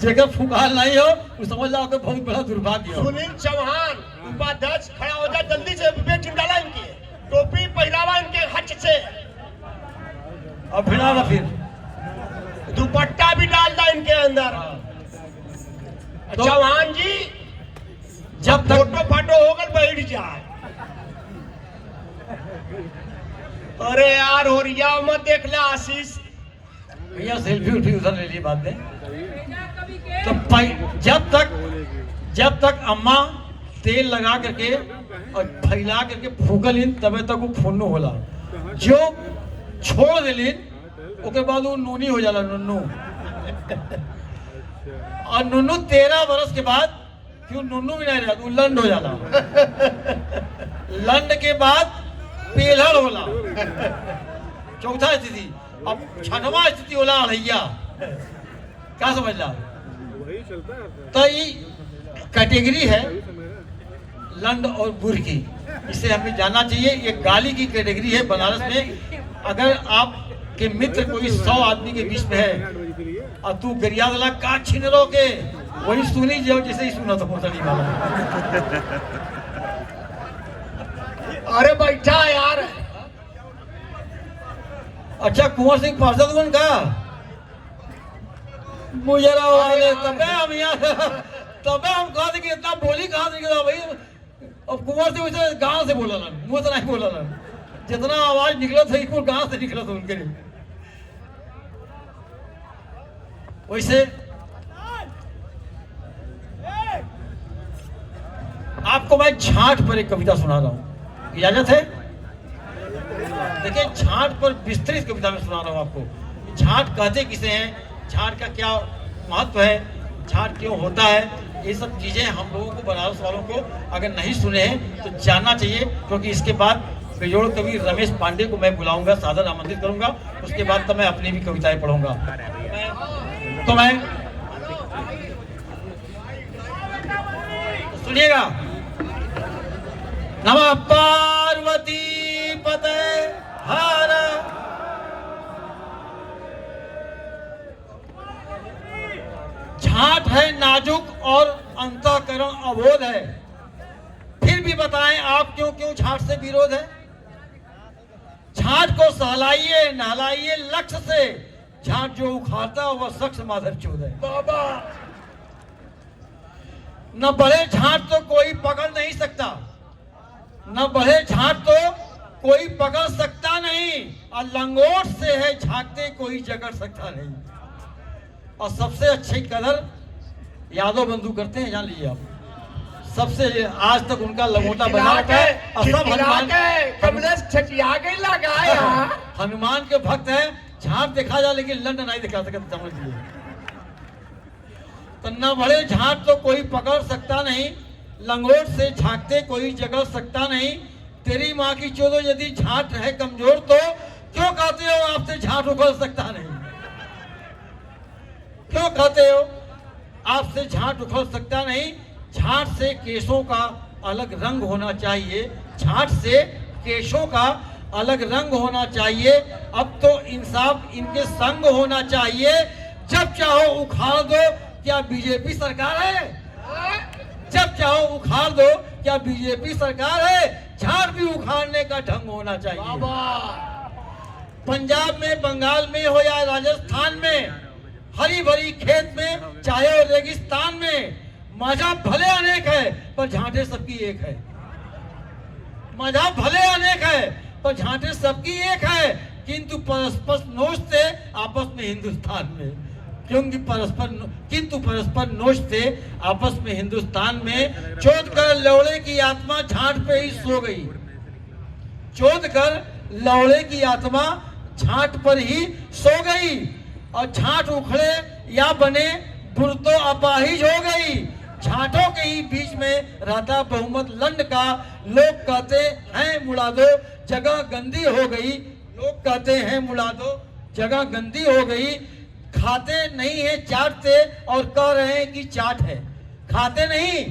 जगह फुकाल नहीं हो वो समझ लो कि बहुत बड़ा दुर्भाग्य हो। सुनील चौहान उपाध्यक्ष खड़ा हो जाए जल्दी से, बेटिन डाला इनकी टोपी पहनावा इनके हच से, और भिड़ा फिर दुपट्टा भी डाल दा इनके अंदर। तो चौहान जी जब तक फोटो फाटो होकर बैठ जाए। अरे यार होरिया मत देख ले आशीष, भैया सेल्फी उल्फी उधर ले ली बात में। तो जब तक अम्मा तेल लगा करके और फैला करके फूकलिन तबे तक वो फुन्नू होला। जो छोड़ दिलिन उसके बाद वो नूनी हो जाला, नुन्नू। और नुन्नू 13 वर्ष के बाद क्यों नुन्नू भी नहीं रहता, वो लंड हो जाला। लंड के बाद पेलहड़ होला, चौथा स्थिति। अब छठवा स्थिति होला अढ़ैया। क्या समझ ला? तो ये कैटेगरी है लंड और बुर की, इसे हमें जानना चाहिए। ये गाली की कैटेगरी है बनारस में। अगर आपके मित्र कोई 100 आदमी के बीच में है और तू गरिया दला का छीन रो के वही सुनी जो जैसे ही सुना तो पहुंचने वाला। अरे बैठा यार। अच्छा कुंवर सिंह पार्षद कौन का मुजरा वाले तबे हम कहा कि इतना बोली कहाँ से भाई। अब कुंवर सिंह वैसे गांव से बोला ना, मुंह से नहीं बोला ना, जितना आवाज निकला था इसको गांव से निकला था उनके लिए। वैसे आपको मैं छाठ पर एक कविता सुना रहा हूं, इजाजत है? देखिए छाठ पर विस्तृत कविता में सुना रहा हूं आपको। छाठ कहते किसे हैं, छाठ का क्या महत्व है, छाठ क्यों होता है, ये सब चीजें हम लोगों को, बनारस वालों को अगर नहीं सुने हैं तो जानना चाहिए। क्योंकि इसके बाद बेजोड़ कवि रमेश पांडे को मैं बुलाऊंगा, सादर आमंत्रित करूंगा। उसके बाद तो मैं अपनी भी कविताएं पढ़ूंगा। तो मैं सुनिएगा। नमः पार्वती पते हर। छाठ है नाजुक और अंतःकरण अबोध है, फिर भी बताएं आप क्यों क्यों छाठ से विरोध है। छाठ को सहलाइए नहलाइए लक्ष्य से, छाठ जो उखाड़ता वह शख्स माधर चोद है। बाबा न बढ़े छाठ तो कोई पकड़ नहीं सकता, न बढ़े छाठ तो कोई पकड़ सकता नहीं, और लंगोट से है झांकते कोई जकड़ सकता नहीं। और सबसे अच्छी कदर यादव बंधु करते हैं, जान लीजिए आप। सबसे आज तक उनका लंगोटा बना है और सब हनुमान के भक्त हैं। झांट देखा जा लेकिन लंड नहीं दिखा सकते, समझ लीजिए। तो न बढ़े झांट तो कोई पकड़ सकता नहीं, लंगोट से झांकते कोई जकड़ सकता नहीं। तेरी माँ की चोदो यदि झांट है कमजोर तो क्यों कहते हो आपसे झांट उखड़ सकता नहीं। क्यों कहते हो आपसे झांट उखड़ सकता नहीं। झांट से केशों का अलग रंग होना चाहिए, झांट से केशों का अलग रंग होना चाहिए। अब तो इंसाफ इनके संग होना चाहिए, जब चाहो उखाड़ दो क्या बीजेपी सरकार है। जब चाहो उखाड़ दो क्या बीजेपी सरकार है, झाड़ भी उखाड़ने का ढंग होना चाहिए। पंजाब में बंगाल में हो या राजस्थान में, हरी भरी खेत में चाहे रेगिस्तान में, मजहब भले अनेक है पर झांटे सबकी एक है। मजहब भले अनेक है पर झांटे सबकी एक है, किंतु परस्पर नोचते आपस में हिंदुस्तान में। क्योंकि परस्पर नोचते आपस में हिंदुस्तान में। चोद कर लौड़े की आत्मा झांट पे ही सो गई, चोद कर लौड़े की आत्मा झांट पर ही सो गई। और झांट उखड़े या बने बुर तो अपाहिज हो गई। झांटों के ही बीच में रहता बहुमत लंड का, लोग कहते हैं मुड़ा दो जगह गंदी हो गई। लोग कहते हैं मुड़ा दो जगह गंदी हो गई। खाते नहीं है चाटते और कह रहे हैं कि चाट है। खाते नहीं,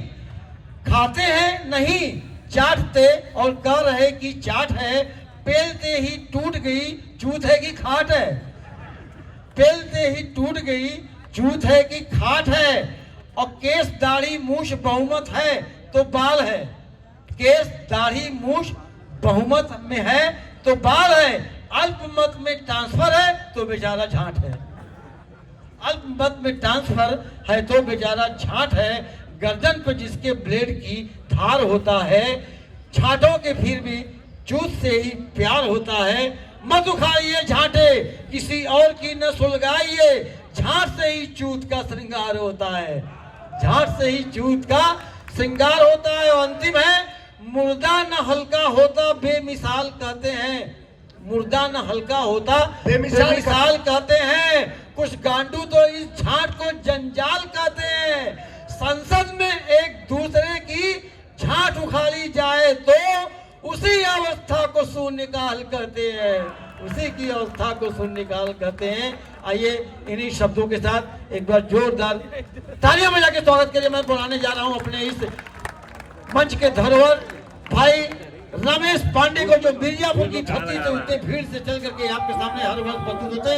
खाते हैं नहीं चाटते और कह रहे कि चाट है। पेलते ही टूट गई चूत है कि खाट है। पेलते ही टूट गई चूत है कि खाट है, और केस दाढ़ी मूछ बहुमत है तो बाल है। केस दाढ़ी मूछ बहुमत में है तो बाल है, अल्पमत में ट्रांसफर है तो बेचारा झांट है। अल्पमत में ट्रांसफर है तो बेचारा झांट है। गर्दन पर जिसके ब्लेड की धार होता है, छाटों के फिर भी चूत से ही प्यार होता है। मत उखाड़िए झांटे, किसी और की न सुलगाइए, झांट से ही चूत का श्रृंगार होता है। झांट से ही चूत का श्रृंगार होता है। और अंतिम है, मुर्दा न हल्का होता बेमिसाल कहते हैं। मुर्दा न हल्का होता बेमिसाल कहते हैं। कुछ गांडू तो इस झांट को जंजाल कहते हैं। संसद में एक दूसरे की झांट उखाड़ी जाए तो उसी अवस्था को शून्यकाल कहते हैं। उसी की अवस्था को शून्यकाल कहते हैं। आइए इन्हीं शब्दों के साथ एक बार जोरदार तालियां बजा के स्वागत के लिए मैं बुलाने जा रहा हूं अपने इस मंच के धरोहर भाई रमेश पांडे को, जो मिर्जापुर की धरती से उतने भीड़ से चल करके आपके सामने हर वक्त प्रस्तुत होते हैं।